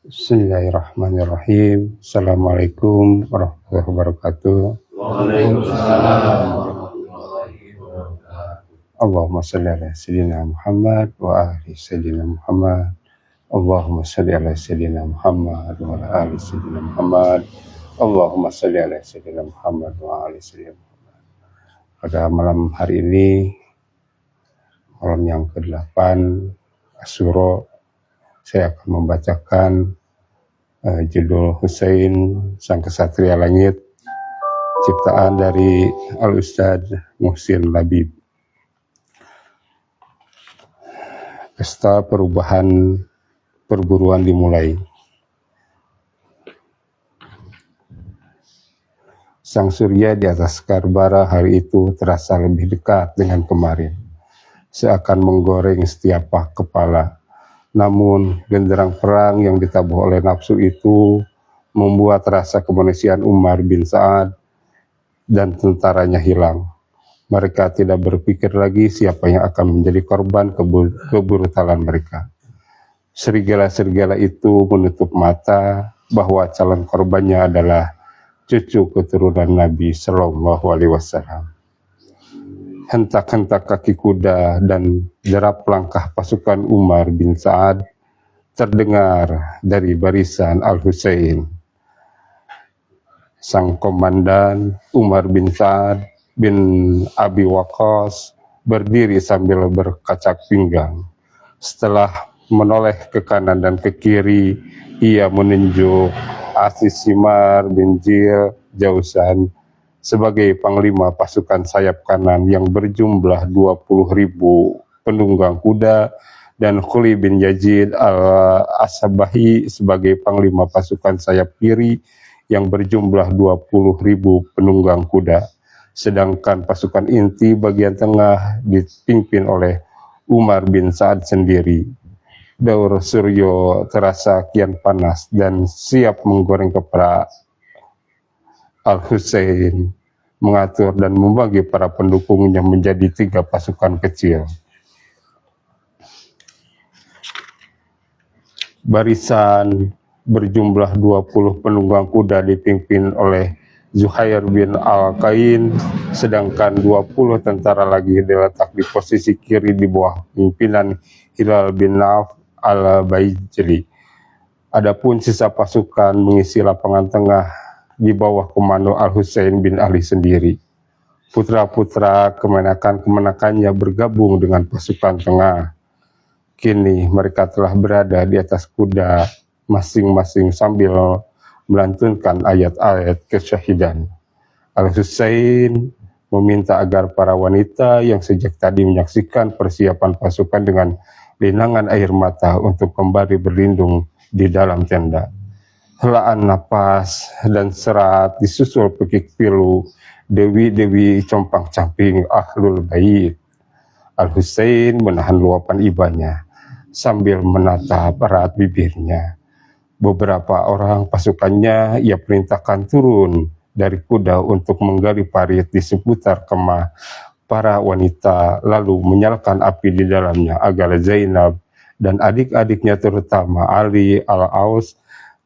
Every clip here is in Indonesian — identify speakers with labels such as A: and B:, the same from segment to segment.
A: Bismillahirrahmanirrahim. Assalamualaikum warahmatullahi wabarakatuh.
B: Waalaikumsalam warahmatullahi wabarakatuh.
A: Allahumma salli ala sayyidina Muhammad wa ali sayyidina Muhammad. Allahumma salli ala sayyidina Muhammad wa ala ali sayyidina Muhammad. Allahumma salli ala sayyidina Muhammad wa ali sayyidina Muhammad. Pada malam hari ini, malam yang ke-8 Asyura, saya akan membacakan judul Husain Sang Kesatria Langit, ciptaan dari Al-Ustadz Muhsin Labib. Pesta perubahan perburuan dimulai. Sang surya di atas Karbala hari itu terasa lebih dekat dengan kemarin, seakan menggoreng setiap kepala. Namun, genderang perang yang ditabuh oleh nafsu itu membuat rasa kemanusiaan Umar bin Sa'ad dan tentaranya hilang. Mereka tidak berpikir lagi siapa yang akan menjadi korban kebrutalan mereka. Serigala-serigala itu menutup mata bahwa calon korbannya adalah cucu keturunan Nabi Shallallahu Alaihi Wasallam. Hentak-hentak kaki kuda dan derap langkah pasukan Umar bin Sa'ad terdengar dari barisan Al-Husain. Sang komandan Umar bin Sa'ad bin Abi Waqqas berdiri sambil berkacak pinggang. Setelah menoleh ke kanan dan ke kiri, ia menunjuk Asis Simar bin Jil Jausan sebagai panglima pasukan sayap kanan yang berjumlah 20.000 penunggang kuda, dan Khuli bin Yazid al-Asabahi sebagai panglima pasukan sayap kiri yang berjumlah 20.000 penunggang kuda. Sedangkan pasukan inti bagian tengah dipimpin oleh Umar bin Sa'ad sendiri. Daur Suryo terasa kian panas dan siap menggoreng kepala. Al-Husain mengatur dan membagi para pendukungnya menjadi 3 pasukan kecil. Barisan berjumlah 20 penunggang kuda dipimpin oleh Zuhair bin Al-Qain, sedangkan 20 tentara lagi diletak di posisi kiri di bawah pimpinan Hilal bin Nauf al-Baijli. Adapun sisa pasukan mengisi lapangan tengah di bawah komando Al-Husain bin Ali sendiri. Putra-putra kemenakan-kemenakannya bergabung dengan pasukan tengah. Kini mereka telah berada di atas kuda masing-masing sambil melantunkan ayat-ayat kesyahidan. Al-Husain meminta agar para wanita yang sejak tadi menyaksikan persiapan pasukan dengan linangan air mata untuk kembali berlindung di dalam tenda. Helaan napas dan serat disusul pekik pilu dewi-dewi compang-camping Ahlul Bait. Al-Husain menahan luapan ibanya sambil menatap erat bibirnya. Beberapa orang pasukannya ia perintahkan turun dari kuda untuk menggali parit di seputar kemah para wanita, lalu menyalakan api di dalamnya agar Zainab dan adik-adiknya terutama Ali al-Aus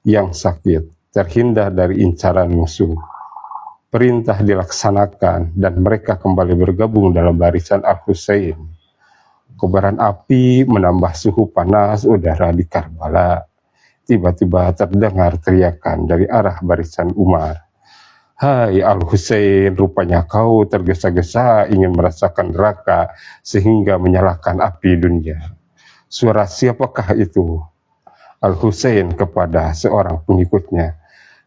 A: yang sakit terhindar dari incaran musuh. Perintah dilaksanakan dan mereka kembali bergabung dalam barisan Al-Husain. Kobaran api menambah suhu panas udara di Karbala. Tiba-tiba terdengar teriakan dari arah barisan Umar. "Hai Al-Husain, rupanya kau tergesa-gesa ingin merasakan neraka sehingga menyalakan api dunia. Suara siapakah itu?" Al-Husain kepada seorang pengikutnya,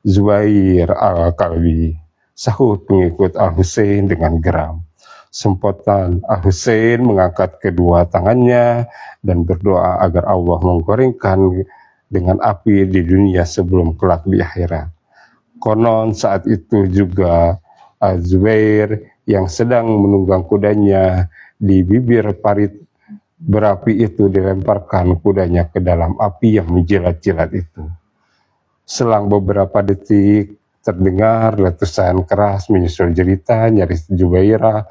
A: "Zubair al-Kalbi," sahut pengikut Al-Husain dengan geram. Sempotan Al-Husain mengangkat kedua tangannya dan berdoa agar Allah menggorengkan dengan api di dunia sebelum kelak di akhirat. Konon saat itu juga Zubair yang sedang menunggang kudanya di bibir parit berapi itu dilemparkan kudanya ke dalam api yang menjilat-jilat itu. Selang beberapa detik terdengar letusan keras menyusul jerita nyaris Jubairah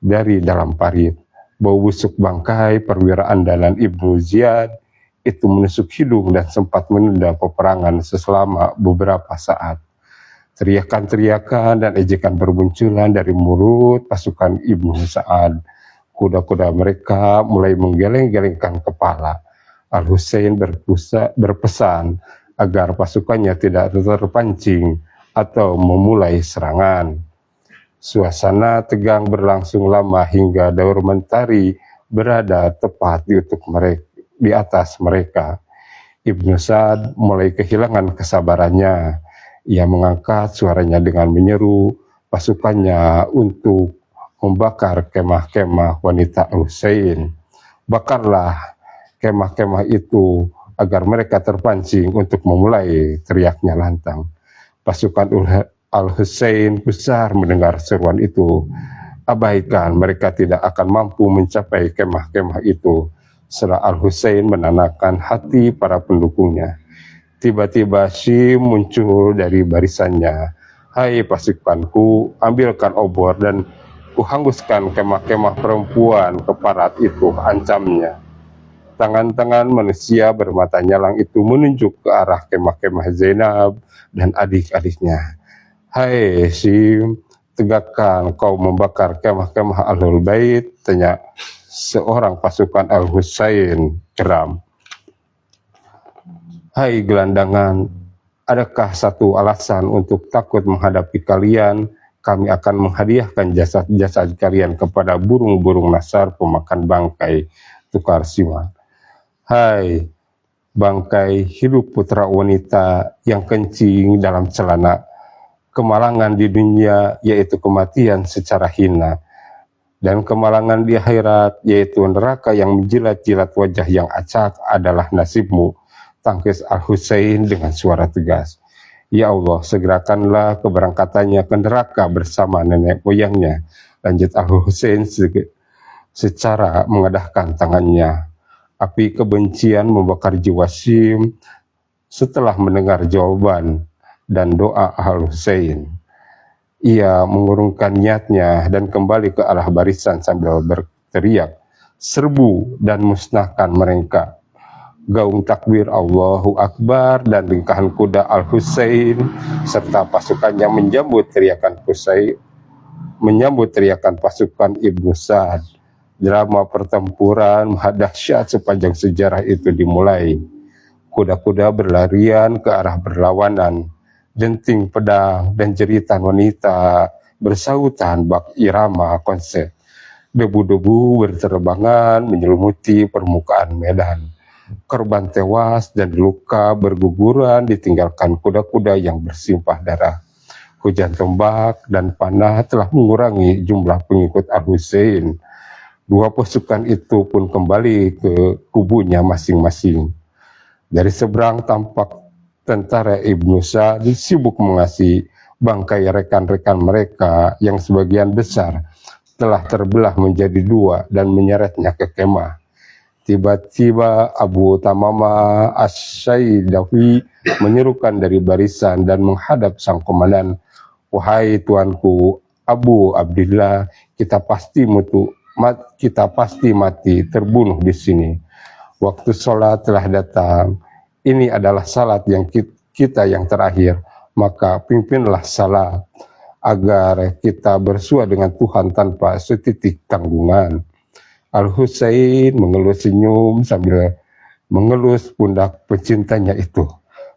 A: dari dalam parit. Bau busuk bangkai perwira andalan Ibnu Ziyad itu menusuk hidung dan sempat menunda peperangan selama beberapa saat. Teriakan-teriakan dan ejekan bermunculan dari mulut pasukan Ibnu Sa'ad. Kuda-kuda mereka mulai menggeleng-gelengkan kepala. Al-Husain berpesan agar pasukannya tidak terpancing atau memulai serangan. Suasana tegang berlangsung lama hingga Daur Mentari berada tepat di atas mereka. Ibnu Sa'ad mulai kehilangan kesabarannya. Ia mengangkat suaranya dengan menyeru pasukannya untuk membakar kemah-kemah wanita Al-Husain. Bakarlah kemah-kemah itu agar mereka terpancing untuk memulai, teriaknya lantang. Pasukan Al-Husain besar mendengar seruan itu. Abaikan, mereka tidak akan mampu mencapai kemah-kemah itu. Setelah Al-Husain menenangkan hati para pendukungnya. Tiba-tiba Syim muncul dari barisannya. Hai pasukanku, ambilkan obor dan kuhanguskan kemah-kemah perempuan keparat itu, ancamnya. Tangan-tangan manusia bermata nyalang itu menunjuk ke arah kemah-kemah Zainab dan adik-adiknya. Hai Syim, tegakkan kau membakar kemah-kemah Ahlul Bait, tanya seorang pasukan Al-Husain geram. Hai gelandangan, adakah satu alasan untuk takut menghadapi kalian? Kami akan menghadiahkan jasad-jasad kalian kepada burung-burung nasar pemakan bangkai, tukar Siwan. Hai bangkai hidup putra wanita yang kencing dalam celana. Kemalangan di dunia yaitu kematian secara hina. Dan kemalangan di akhirat yaitu neraka yang menjilat-jilat wajah yang acak adalah nasibmu. Tangkis Al-Husain dengan suara tegas. Ya Allah, segerakanlah keberangkatannya ke neraka bersama nenek moyangnya. Lanjut Al-Husain secara mengadahkan tangannya. Api kebencian membakar jiwa Syim setelah mendengar jawaban dan doa Al-Husain. Ia mengurungkan niatnya dan kembali ke arah barisan sambil berteriak, serbu dan musnahkan mereka. Gaung takbir Allahu Akbar dan lingkahan kuda Al-Husain serta pasukannya menyambut teriakan pasukan Ibnu Sa'ad. Drama pertempuran dahsyat sepanjang sejarah itu dimulai. Kuda-kuda berlarian ke arah berlawanan, denting pedang dan jeritan wanita bersautan bak irama konser. Debu-debu berterbangan menyelimuti permukaan medan. Korban tewas dan luka berguguran ditinggalkan kuda-kuda yang bersimpah darah. Hujan tombak dan panah telah mengurangi jumlah pengikut Al-Husain. Dua pasukan itu pun kembali ke kubunya masing-masing. Dari seberang tampak tentara Ibnu Sa'ad sibuk mengasihi bangkai rekan-rekan mereka yang sebagian besar telah terbelah menjadi dua dan menyeretnya ke kemah. Tiba-tiba Abu Tamamah Asy-Syaidawi menyerukan dari barisan dan menghadap sang komandan. Wahai tuanku Abu Abdillah, kita pasti mati terbunuh di sini. Waktu sholat telah datang. Ini adalah salat yang kita yang terakhir. Maka pimpinlah salat agar kita bersua dengan Tuhan tanpa setitik tanggungan. Al-Husain mengelus senyum sambil mengelus pundak pecintanya itu.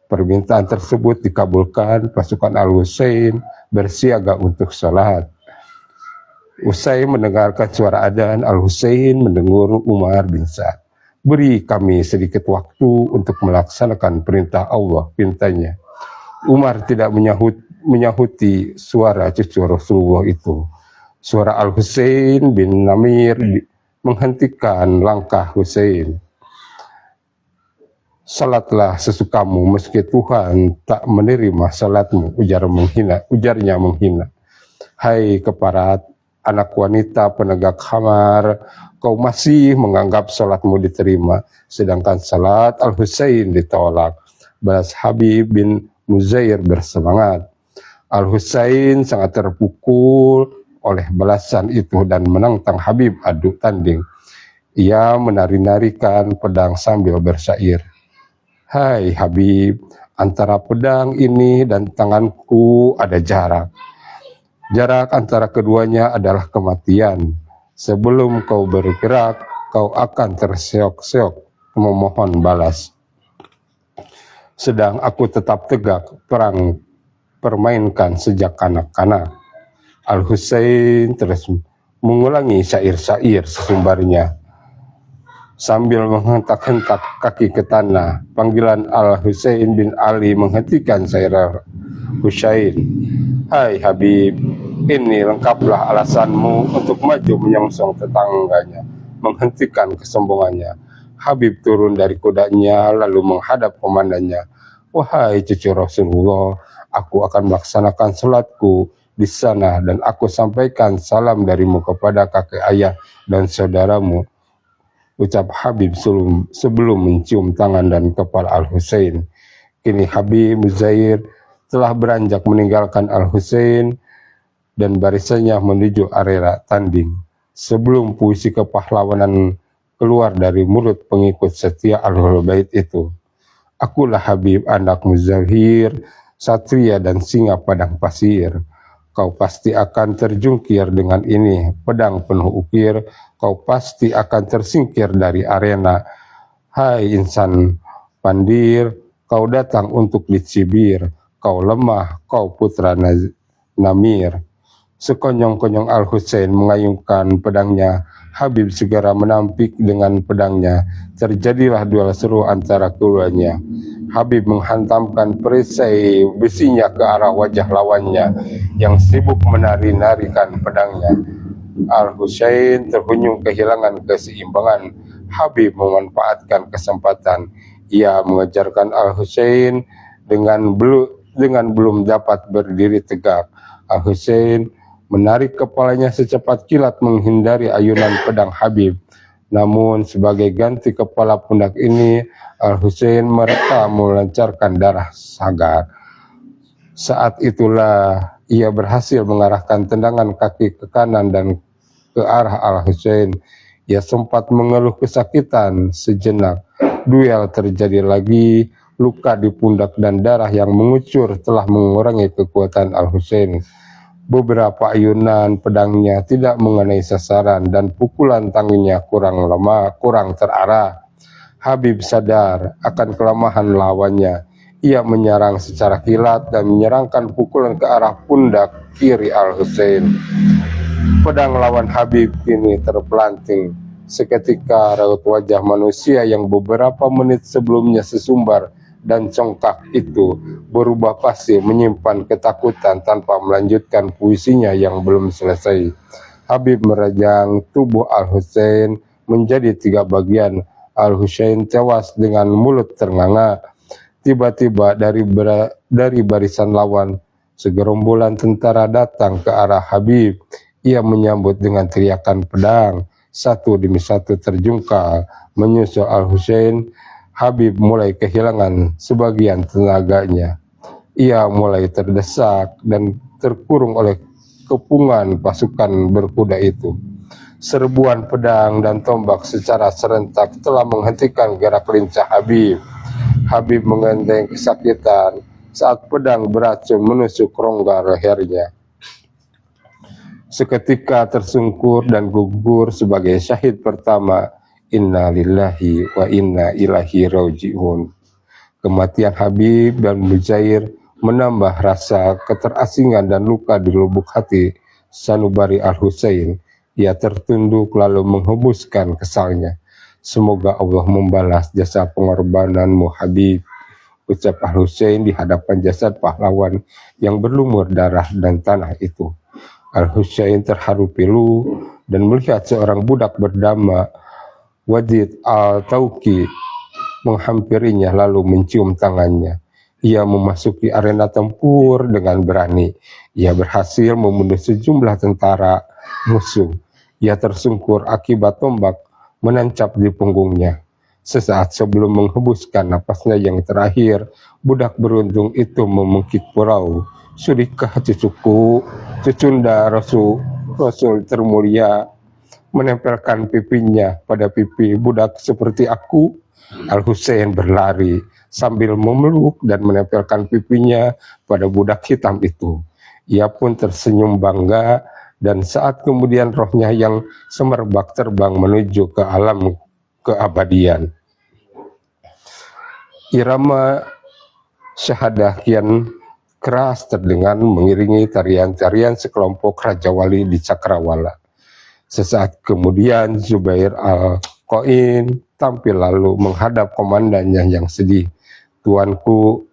A: Permintaan tersebut dikabulkan, pasukan Al-Husain bersiaga untuk sholat. Usai mendengarkan suara adzan, Al-Husain mendengur Umar bin Sa'ad. Beri kami sedikit waktu untuk melaksanakan perintah Allah, pintanya. Umar tidak menyahuti suara cucu Rasulullah itu. Suara Al-Husain bin Namir menghentikan langkah Husain. Salatlah sesukamu meski Tuhan tak menerima salatmu, ujarnya menghina. Hai keparat, anak wanita penegak khamar, kau masih menganggap salatmu diterima, sedangkan salat Al-Husain ditolak. Balas Habib bin Muzair bersemangat. Al-Husain sangat terpukul oleh balasan itu dan menantang Habib adu tanding. Ia menari-narikan pedang sambil bersyair. Hai Habib, antara pedang ini dan tanganku ada jarak. Jarak antara keduanya adalah kematian. Sebelum kau bergerak, kau akan terseok-seok memohon balas. Sedang aku tetap tegak, perang permainkan sejak kanak-kanak. Al-Husain terus mengulangi syair-syair sesumbarnya. Sambil menghentak-hentak kaki ke tanah, panggilan Al-Husain bin Ali menghentikan syair Husain. Hai Habib, ini lengkaplah alasanmu untuk maju menyongsong tetangganya, menghentikan kesombongannya. Habib turun dari kudanya lalu menghadap komandannya. Wahai cucu Rasulullah, aku akan melaksanakan sholatku di sana dan aku sampaikan salam darimu kepada kakek ayah dan saudaramu. Ucap Habib sebelum mencium tangan dan kepala Al-Husain. Kini Habib Muzair telah beranjak meninggalkan Al-Husain dan barisannya menuju area tanding. Sebelum puisi kepahlawanan keluar dari mulut pengikut setia Ahlul Bait itu. Akulah Habib anak Muzahir, satria dan singa padang pasir. Kau pasti akan terjungkir dengan ini, pedang penuh ukir, kau pasti akan tersingkir dari arena. Hai insan pandir, kau datang untuk dicibir, kau lemah, kau putra Namir. Sekonyong-konyong Al-Husain mengayunkan pedangnya, Habib segera menampik dengan pedangnya. Terjadilah duel seru antara keduanya. Habib menghantamkan perisai besinya ke arah wajah lawannya yang sibuk menari-narikan pedangnya. Al-Husain terhuyung kehilangan keseimbangan. Habib memanfaatkan kesempatan. Ia mengejarkan Al-Husain dengan belum dapat berdiri tegak. Al-Husain menarik kepalanya secepat kilat menghindari ayunan pedang Habib. Namun sebagai ganti kepala pundak ini, Al-Husain mereka melancarkan darah sagar. Saat itulah ia berhasil mengarahkan tendangan kaki ke kanan dan ke arah Al-Husain. Ia sempat mengeluh kesakitan sejenak. Duel terjadi lagi, luka di pundak dan darah yang mengucur telah mengurangi kekuatan Al-Husain. Beberapa ayunan pedangnya tidak mengenai sasaran dan pukulan tangannya kurang terarah. Habib sadar akan kelemahan lawannya. Ia menyerang secara kilat dan menyerangkan pukulan ke arah pundak kiri Al-Husain. Pedang lawan Habib kini terpelanting. Seketika raut wajah manusia yang beberapa menit sebelumnya sesumbar dan congkak itu berubah pasif, menyimpan ketakutan tanpa melanjutkan puisinya yang belum selesai. Habib merajang tubuh Al-Husain menjadi 3 bagian. Al-Husain tewas dengan mulut ternganga. Tiba-tiba dari barisan lawan, segerombolan tentara datang ke arah Habib. Ia menyambut dengan teriakan pedang. Satu demi satu terjungkal menyusul Al-Husain. Habib mulai kehilangan sebagian tenaganya. Ia mulai terdesak dan terkurung oleh kepungan pasukan berkuda itu. Serbuan pedang dan tombak secara serentak telah menghentikan gerak lincah Habib. Habib menggandeng kesakitan saat pedang beracun menusuk rongga lehernya. Seketika tersungkur dan gugur sebagai syahid pertama. Inna lillahi wa inna ilaihi raji'un. Kematian Habib dan Muzair menambah rasa keterasingan dan luka di lubuk hati sanubari Al-Husain. Ia tertunduk lalu menghembuskan kesalnya. Semoga Allah membalas jasa pengorbananmu Habib, ucap Al-Husain di hadapan jasad pahlawan yang berlumur darah dan tanah itu. Al-Husain terharu pilu dan melihat seorang budak bernama Wajid Al-Tauqi menghampirinya lalu mencium tangannya. Ia memasuki arena tempur dengan berani. Ia berhasil membunuh sejumlah tentara musuh. Ia tersungkur akibat tombak menancap di punggungnya. Sesaat sebelum menghembuskan napasnya yang terakhir, budak beruntung itu memungkit purau. Sudikah cucuku, cucunda Rasul termulia, menempelkan pipinya pada pipi budak seperti aku. Al-Husain berlari sambil memeluk dan menempelkan pipinya pada budak hitam itu. Ia pun tersenyum bangga, dan saat kemudian rohnya yang semerbak terbang menuju ke alam keabadian. Irama syahadah kian keras terdengar mengiringi tarian-tarian sekelompok Raja Wali di Cakrawala. Sesaat kemudian Zubair al-Qain tampil lalu menghadap komandannya yang sedih. Tuanku,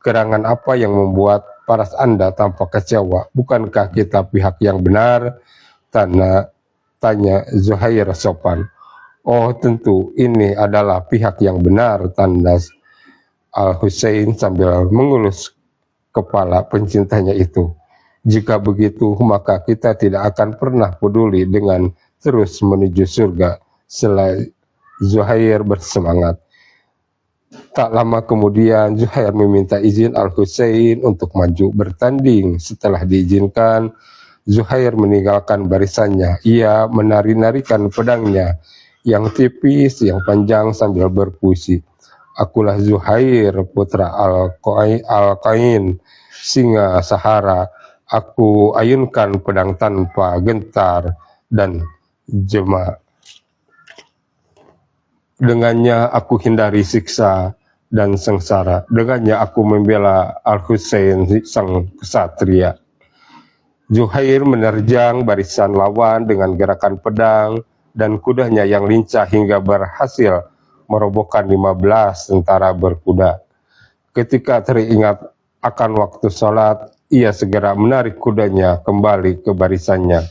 A: gerangan apa yang membuat paras Anda tampak kecewa? Bukankah kita pihak yang benar? Tanya Zuhair sopan. Oh tentu, ini adalah pihak yang benar, tanda Al-Husain sambil mengelus kepala pencintanya itu. Jika begitu, maka kita tidak akan pernah peduli dengan terus menuju surga. Selain Zuhair bersemangat. Tak lama kemudian Zuhair meminta izin Al-Husain untuk maju bertanding. Setelah diizinkan, Zuhair meninggalkan barisannya. Ia menari-narikan pedangnya yang tipis, yang panjang sambil berpuisi. Akulah Zuhair, putra Al-Qain, singa Sahara. Aku ayunkan pedang tanpa gentar dan jema. Dengannya aku hindari siksa dan sengsara. Dengannya aku membela Al-Husain sang kesatria. Zuhair menerjang barisan lawan dengan gerakan pedang dan kudanya yang lincah hingga berhasil merobohkan 15 tentara berkuda. Ketika teringat akan waktu sholat, ia segera menarik kudanya kembali ke barisannya.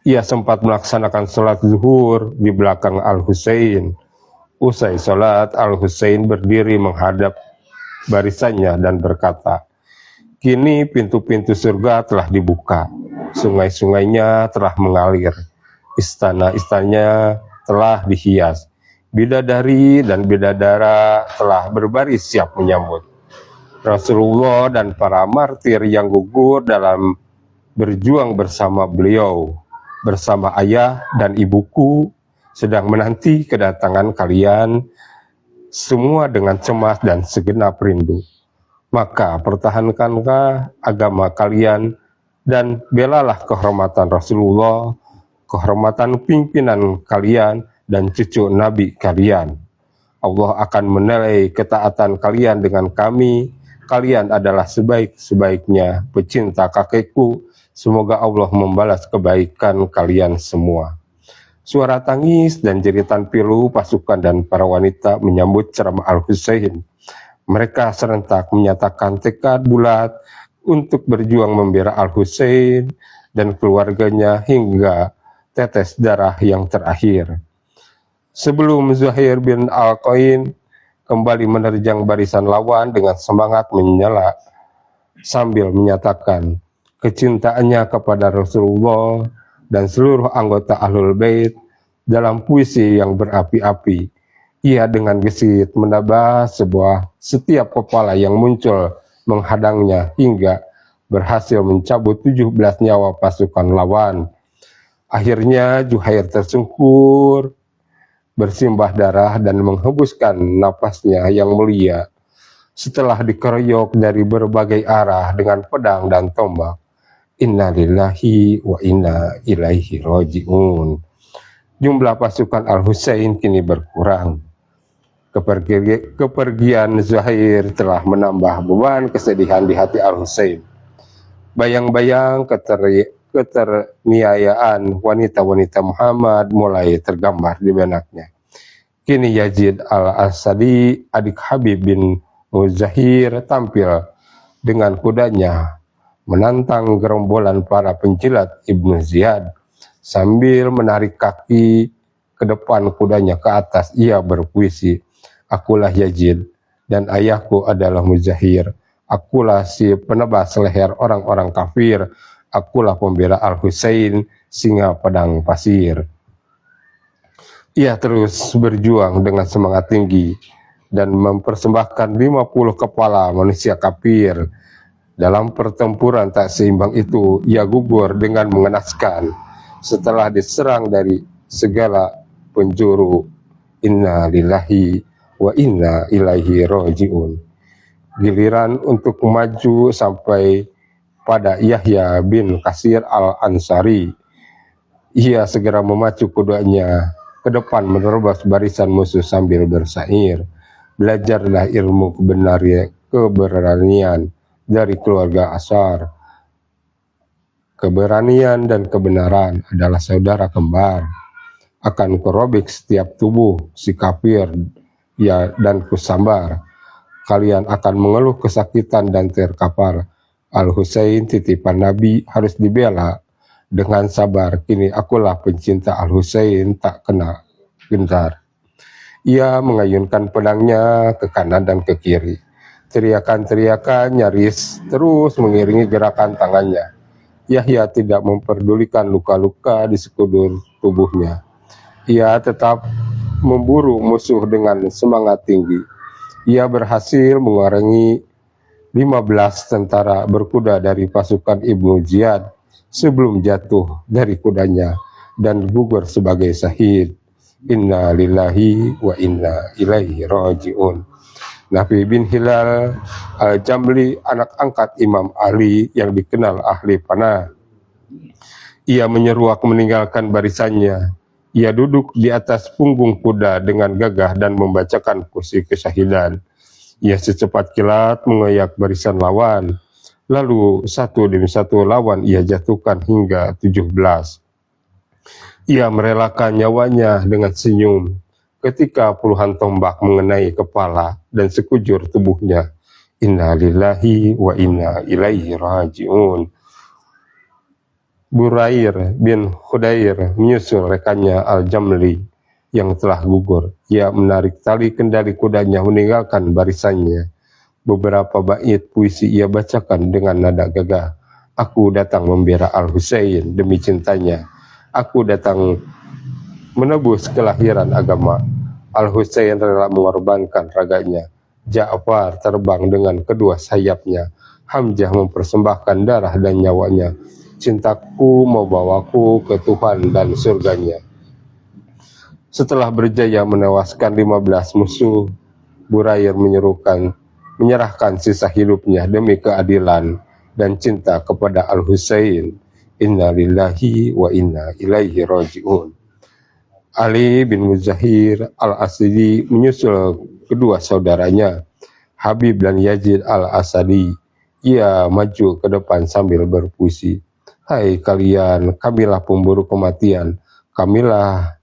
A: Ia sempat melaksanakan sholat zuhur di belakang Al-Husain. Usai sholat, Al-Husain berdiri menghadap barisannya dan berkata, kini pintu-pintu surga telah dibuka, sungai-sungainya telah mengalir, istana-istananya telah dihias, bidadari dan bidadara telah berbaris siap menyambut. Rasulullah dan para martir yang gugur dalam berjuang bersama beliau, bersama ayah dan ibuku, sedang menanti kedatangan kalian semua dengan cemas dan segenap rindu. Maka pertahankanlah agama kalian dan belalah kehormatan Rasulullah, kehormatan pimpinan kalian dan cucu Nabi kalian. Allah akan menilai ketaatan kalian dengan kami. Kalian adalah sebaik-sebaiknya pecinta kakekku. Semoga Allah membalas kebaikan kalian semua. Suara tangis dan jeritan pilu pasukan dan para wanita menyambut ceramah Al-Husain. Mereka serentak menyatakan tekad bulat untuk berjuang membela Al-Husain dan keluarganya hingga tetes darah yang terakhir. Sebelum Zuhair bin Al-Qain kembali menerjang barisan lawan dengan semangat menyala sambil menyatakan kecintaannya kepada Rasulullah dan seluruh anggota Ahlul Bait dalam puisi yang berapi-api. Ia dengan gesit menambah setiap kepala yang muncul menghadangnya hingga berhasil mencabut 17 nyawa pasukan lawan. Akhirnya Zuhair tersungkur, bersimbah darah dan menghembuskan napasnya yang mulia. Setelah dikeroyok dari berbagai arah dengan pedang dan tombak. Inna lillahi wa inna ilaihi roji'un. Jumlah pasukan Al-Husain kini berkurang. Kepergian Zuhair telah menambah beban kesedihan di hati Al-Husain. Bayang-bayang keterniayaan wanita-wanita Muhammad mulai tergambar di benaknya. Kini Yazid al-Asadi, adik Habib bin Muzahir, tampil dengan kudanya menantang gerombolan para penjilat Ibnu Ziyad. Sambil menarik kaki ke depan kudanya ke atas, ia berpuisi, akulah Yazid dan ayahku adalah Muzahir. Akulah si penebas leher orang-orang kafir. Akulah pembela Al-Husain, singa pedang pasir. Ia terus berjuang dengan semangat tinggi dan mempersembahkan 50 kepala manusia kafir. Dalam pertempuran tak seimbang itu, ia gugur dengan mengenaskan. setelah diserang dari segala penjuru. Inna lillahi wa inna ilaihi rajiun. Giliran untuk maju sampai pada Yahya bin Kasir al-Ansari. Ia segera memacu kudanya ke depan menerobos barisan musuh sambil bersair, belajarlah ilmu keberanian dari keluarga Ashar. Keberanian dan kebenaran adalah saudara kembar. Akan kurobek setiap tubuh si kafir ya dan kusambar. Kalian akan mengeluh kesakitan dan terkapar. Al-Husain titipan Nabi harus dibela dengan sabar. Kini akulah pencinta Al-Husain tak kena gentar. Ia mengayunkan pedangnya ke kanan dan ke kiri. Teriakan-teriakan nyaris terus mengiringi gerakan tangannya. Yahya tidak memperdulikan luka-luka di sekujur tubuhnya. Ia tetap memburu musuh dengan semangat tinggi. Ia berhasil mengurangi 15 tentara berkuda dari pasukan Ibnu Ziyad sebelum jatuh dari kudanya dan gugur sebagai syahid. Inna lillahi wa inna ilaihi rajiun. Nafi bin Hilal al-Jamli, anak angkat Imam Ali yang dikenal ahli panah. Ia menyeruak meninggalkan barisannya. Ia duduk di atas punggung kuda dengan gagah dan membacakan puisi kesyahidan. Ia secepat kilat mengoyak barisan lawan. Lalu satu demi satu lawan ia jatuhkan hingga 17. Ia merelakan nyawanya dengan senyum ketika puluhan tombak mengenai kepala dan sekujur tubuhnya. Inna lillahi wa inna ilaihi rajiun. Burair bin Khudair menyusul rekannya Al-Jamli yang telah gugur. Ia menarik tali kendali kudanya meninggalkan barisannya. Beberapa bait puisi ia bacakan dengan nada gagah. Aku datang membela Al-Husain demi cintanya. Aku datang menebus kelahiran agama. Al-Husain rela mengorbankan raganya. Ja'far terbang dengan kedua sayapnya. Hamzah mempersembahkan darah dan nyawanya. Cintaku membawaku ke Tuhan dan surganya. Setelah berjaya menewaskan 15 musuh, Burair menyerahkan sisa hidupnya demi keadilan dan cinta kepada Al-Husain. Inna lillahi wa inna ilaihi rajiun. Ali bin Muzahir al-Asadi menyusul kedua saudaranya, Habib dan Yazid al-Asadi. Ia maju ke depan sambil berpuisi. Hai kalian, kamilah pemburu kematian, kamilah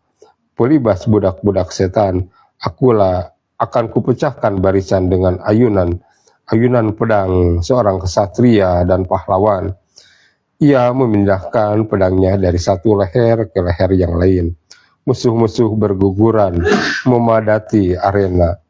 A: pelibas budak-budak setan. Akulah akan kupecahkan barisan dengan ayunan pedang seorang kesatria dan pahlawan. Ia memindahkan pedangnya dari satu leher ke leher yang lain. Musuh-musuh berguguran memadati arena.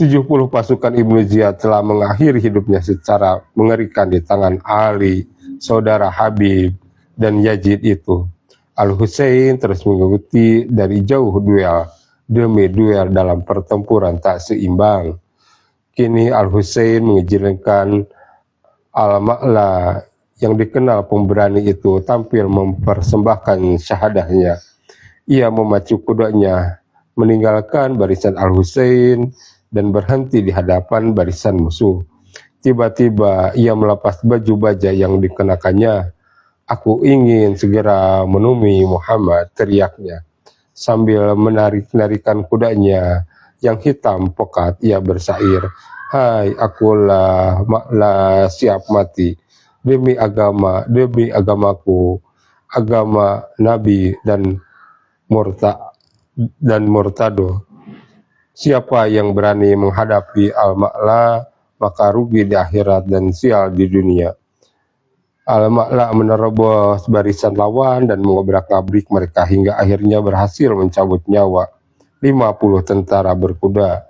A: 70 pasukan Ibnu Ziyad telah mengakhiri hidupnya secara mengerikan di tangan Ali, saudara Habib, dan Yazid itu. Al-Husain terus mengikuti dari jauh duel demi duel dalam pertempuran tak seimbang. Kini Al-Husain mengizinkan Al-Ma'la yang dikenal pemberani itu tampil mempersembahkan syahadahnya. Ia memacu kudanya, meninggalkan barisan Al-Husain dan berhenti di hadapan barisan musuh. Tiba-tiba ia melepas baju baja yang dikenakannya. Aku ingin segera menemui Muhammad, teriaknya. Sambil menarik-narikan kudanya yang hitam pekat, ia bersair, hai akulah Ma'la siap mati demi agamaku, agama Nabi dan murtado. Siapa yang berani menghadapi Al-Ma'la maka rugi di akhirat dan sial di dunia. Al-Ma'la menerobos barisan lawan dan mengobrak-abrik mereka hingga akhirnya berhasil mencabut nyawa 50 tentara berkuda.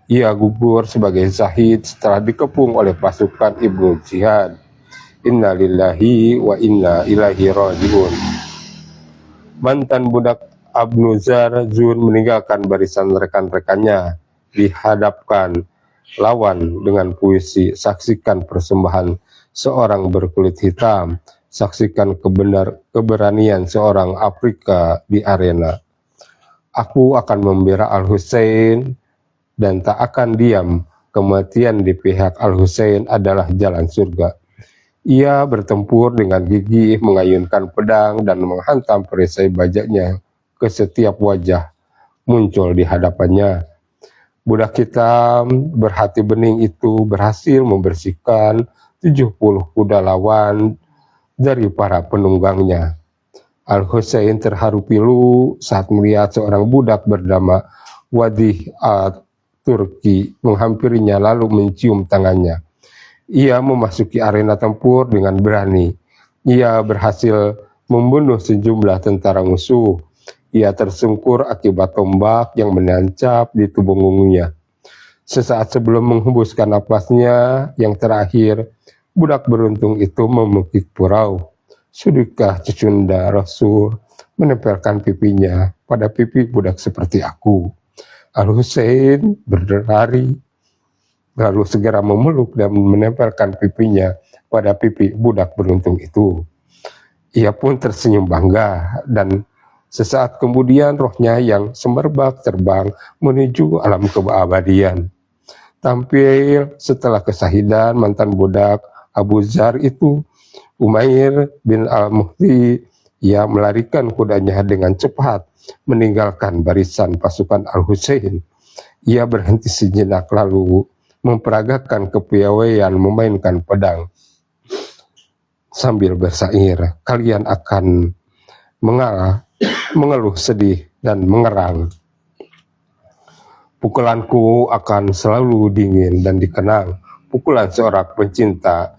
A: Ia gugur sebagai syahid setelah dikepung oleh pasukan Ibnu Ziyad. Inna lillahi wa inna ilaihi rajiun. Mantan budak Ibnu Zun meninggalkan barisan rekan-rekannya, dihadapkan lawan dengan puisi. Saksikan persembahan seorang berkulit hitam. Saksikan keberanian seorang Afrika di arena. Aku akan membela Al-Husain dan tak akan diam. Kematian di pihak Al-Husain adalah jalan surga. Ia bertempur dengan gigih, mengayunkan pedang dan menghantam perisai bajaknya ke setiap wajah muncul di hadapannya. Budak hitam berhati bening itu berhasil membersihkan 70 kuda lawan dari para penunggangnya. Al-Husain terharu pilu saat melihat seorang budak bernama Wadih Turki menghampirinya lalu mencium tangannya. Ia memasuki arena tempur dengan berani. Ia berhasil membunuh sejumlah tentara musuh. Ia tersungkur akibat tombak yang menancap di tubuh punggungnya. Sesaat sebelum menghembuskan napasnya yang terakhir, budak beruntung itu memekik purau. Sudahkah cecunda Rasul menempelkan pipinya pada pipi budak seperti aku? Al-Husain berlari, lalu segera memeluk dan menempelkan pipinya pada pipi budak beruntung itu. Ia pun tersenyum bangga dan sesaat kemudian rohnya yang semerbak terbang menuju alam keabadian. Tampil setelah kesahidan mantan budak Abu Zar itu, Umair bin Al-Muhdi, ia melarikan kudanya dengan cepat meninggalkan barisan pasukan Al-Husain. Ia berhenti sejenak lalu memperagakan kepiawaian memainkan pedang sambil bersair, kalian akan mengeluh sedih dan mengerang. Pukulanku akan selalu dingin dan dikenang, pukulan seorang pencinta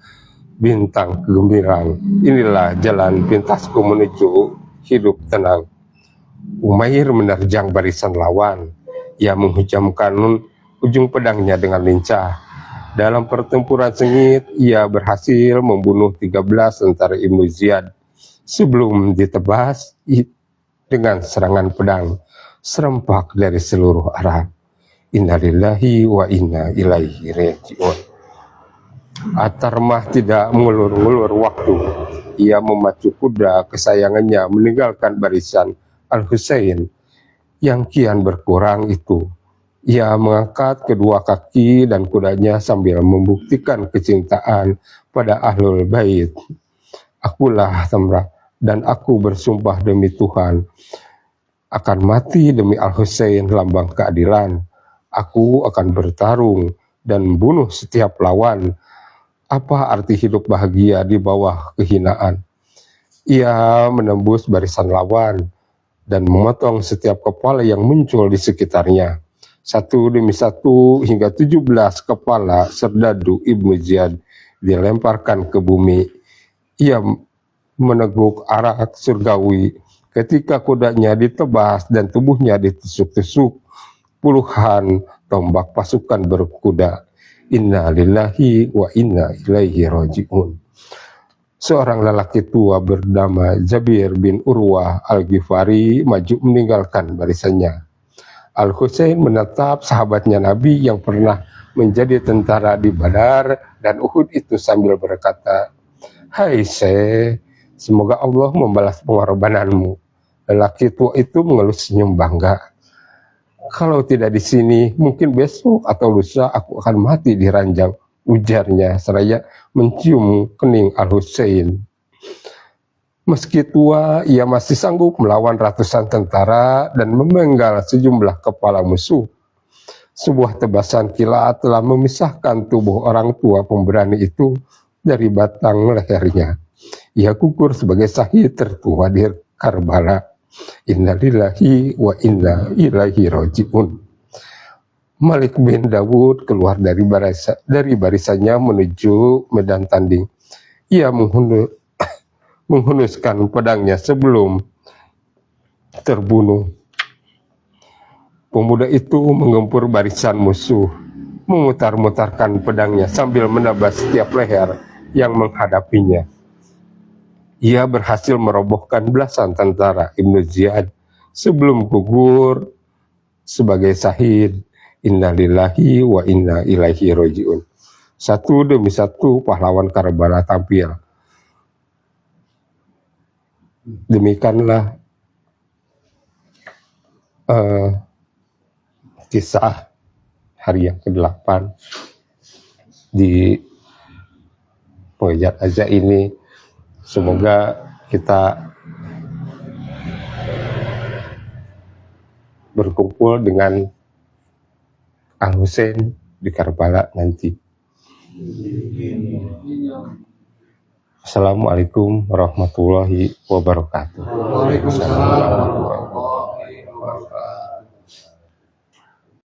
A: bintang gembirang. Inilah jalan pintasku menuju hidup tenang. Umair menerjang barisan lawan. Ia menghujamkan ujung pedangnya dengan lincah. Dalam pertempuran sengit, ia berhasil membunuh 13 tentara Ibnu Ziyad sebelum ditebas dengan serangan pedang serempak dari seluruh arah. Innalillahi wa inna ilaihi raji'un. At-Tarmah tidak mengulur-ulur waktu. Ia memacu kuda kesayangannya meninggalkan barisan Al-Husain yang kian berkurang itu. Ia mengangkat kedua kaki dan kudanya sambil membuktikan kecintaan pada Ahlul Bait. Akulah Tamrah dan aku bersumpah demi Tuhan akan mati demi Al-Husain lambang keadilan. Aku akan bertarung dan membunuh setiap lawan. Apa arti hidup bahagia di bawah kehinaan? Ia menembus barisan lawan dan memotong setiap kepala yang muncul di sekitarnya. Satu demi satu hingga 17 kepala serdadu Ibnu Ziyad dilemparkan ke bumi. Ia meneguk arak surgawi ketika kudanya ditebas dan tubuhnya ditusuk-tusuk puluhan tombak pasukan berkuda. Inna lillahi wa inna ilaihi raji'un. Seorang lelaki tua bernama Jabir bin Urwah Al-Ghifari maju meninggalkan barisannya. Al-Husain menatap sahabatnya Nabi yang pernah menjadi tentara di Badar dan Uhud itu sambil berkata, "Hai Syekh, semoga Allah membalas pengorbananmu." Lelaki tua itu mengelus senyum bangga. "Kalau tidak di sini, mungkin besok atau lusa aku akan mati di ranjang," ujarnya seraya mencium kening Al-Husain. Meski tua, ia masih sanggup melawan ratusan tentara dan memenggal sejumlah kepala musuh. Sebuah tebasan kilat telah memisahkan tubuh orang tua pemberani itu dari batang lehernya. Ia gugur sebagai syahid tertua di Karbala. Innalillahi wa inna ilaihi raji'un. Malik bin Dawud keluar dari barisannya menuju medan tanding. Ia menghunuskan pedangnya sebelum terbunuh. Pemuda itu menggempur barisan musuh, memutar-mutarkan pedangnya sambil menebas setiap leher yang menghadapinya. Ia berhasil merobohkan belasan tentara Ibnu Ziyad sebelum gugur sebagai syahid. Innalillahi wa inna ilaihi raji'un. Satu demi satu pahlawan Karbala tampil. Demikianlah kisah hari yang ke-8 di Pojat Aja ini. Semoga kita berkumpul dengan Al-Husain di Karbala nanti. Assalamualaikum warahmatullahi wabarakatuh.
B: Waalaikumsalam.